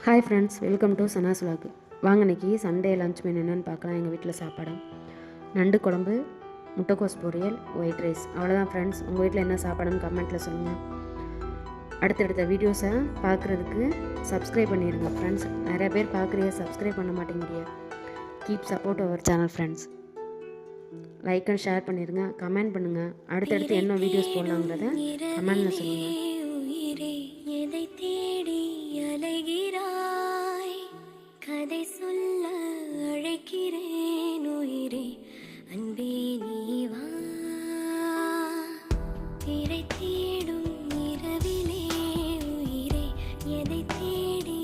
Hi friends, welcome to Sana's vlog. வாங்க இன்றைக்கி Sunday lunch menu என்னென்னு பார்க்கலாம். எங்கள் வீட்டில் சாப்பாடு நண்டு குழம்பு, முட்டைக்கோஸ் பொரியல், ஒயிட் ரைஸ். அவ்வளோதான் ஃப்ரெண்ட்ஸ். உங்கள் வீட்டில் என்ன சாப்பாடுன்னு கமெண்ட்டில் சொல்லுங்கள். அடுத்தடுத்த வீடியோஸை பார்க்குறதுக்கு சப்ஸ்கிரைப் பண்ணிடுங்க ஃப்ரெண்ட்ஸ். நிறைய பேர் பார்க்குறீங்க, சப்ஸ்கிரைப் பண்ண மாட்டேங்கிறீங்க. Keep support our channel friends. Like and share பண்ணிடுங்க, கமெண்ட் பண்ணுங்கள். அடுத்தடுத்து என்ன வீடியோஸ் போடலாங்கிறத கமெண்டில் சொல்லுங்கள். கதை சொல்ல அழைக்கிறேன் உயிரே, அன்பே நீ வா. திரை தேடும் இரவிலே உயிரே, எதை தேடி